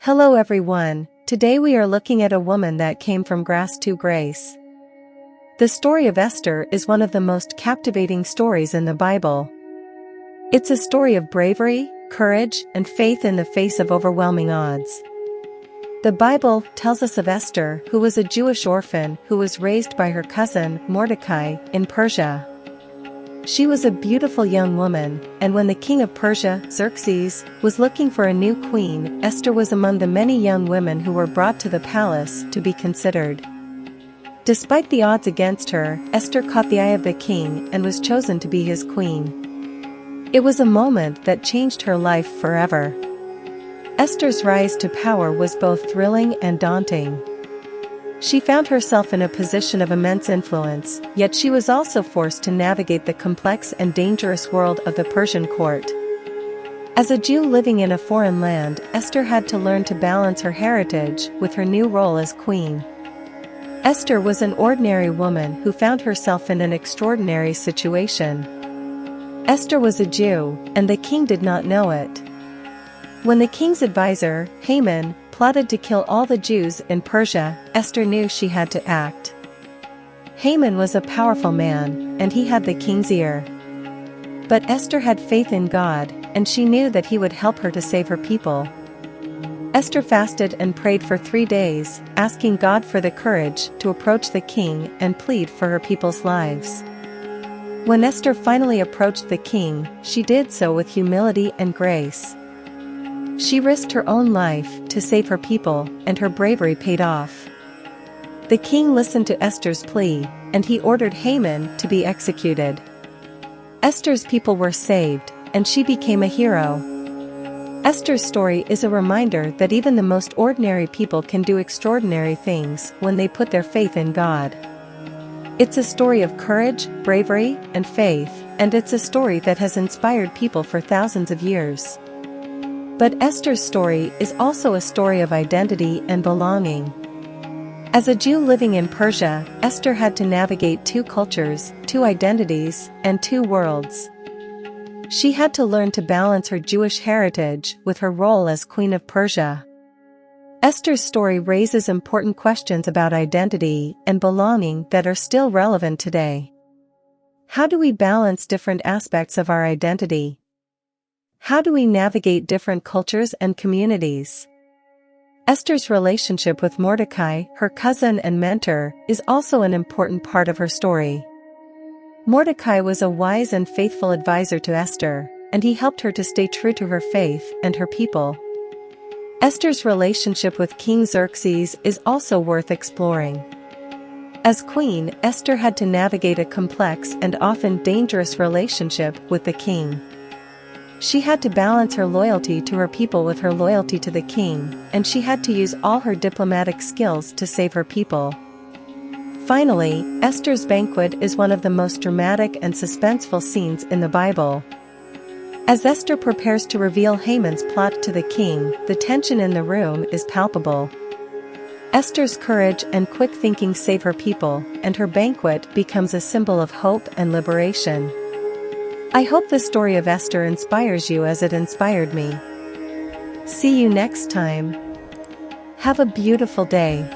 Hello everyone, today we are looking at a woman that came from grass to grace. The story of Esther is one of the most captivating stories in the Bible. It's a story of bravery, courage, and faith in the face of overwhelming odds. The Bible tells us of Esther, who was a Jewish orphan who was raised by her cousin, Mordecai, in Persia. She was a beautiful young woman, and when the king of Persia, Xerxes, was looking for a new queen, Esther was among the many young women who were brought to the palace to be considered. Despite the odds against her, Esther caught the eye of the king and was chosen to be his queen. It was a moment that changed her life forever. Esther's rise to power was both thrilling and daunting. She found herself in a position of immense influence, yet she was also forced to navigate the complex and dangerous world of the Persian court. As a Jew living in a foreign land, Esther had to learn to balance her heritage with her new role as queen. Esther was an ordinary woman who found herself in an extraordinary situation. Esther was a Jew, and the king did not know it. When the king's advisor, Haman, plotted to kill all the Jews in Persia, Esther knew she had to act. Haman was a powerful man, and he had the king's ear. But Esther had faith in God, and she knew that he would help her to save her people. Esther fasted and prayed for 3 days, asking God for the courage to approach the king and plead for her people's lives. When Esther finally approached the king, she did so with humility and grace. She risked her own life to save her people, and her bravery paid off. The king listened to Esther's plea, and he ordered Haman to be executed. Esther's people were saved, and she became a hero. Esther's story is a reminder that even the most ordinary people can do extraordinary things when they put their faith in God. It's a story of courage, bravery, and faith, and it's a story that has inspired people for thousands of years. But Esther's story is also a story of identity and belonging. As a Jew living in Persia, Esther had to navigate 2 cultures, 2 identities, and 2 worlds. She had to learn to balance her Jewish heritage with her role as Queen of Persia. Esther's story raises important questions about identity and belonging that are still relevant today. How do we balance different aspects of our identity? How do we navigate different cultures and communities? Esther's relationship with Mordecai, her cousin and mentor, is also an important part of her story. Mordecai was a wise and faithful advisor to Esther, and he helped her to stay true to her faith and her people. Esther's relationship with King Xerxes is also worth exploring. As queen, Esther had to navigate a complex and often dangerous relationship with the king. She had to balance her loyalty to her people with her loyalty to the king, and she had to use all her diplomatic skills to save her people. Finally, Esther's banquet is one of the most dramatic and suspenseful scenes in the Bible. As Esther prepares to reveal Haman's plot to the king, the tension in the room is palpable. Esther's courage and quick thinking save her people, and her banquet becomes a symbol of hope and liberation. I hope the story of Esther inspires you as it inspired me. See you next time. Have a beautiful day.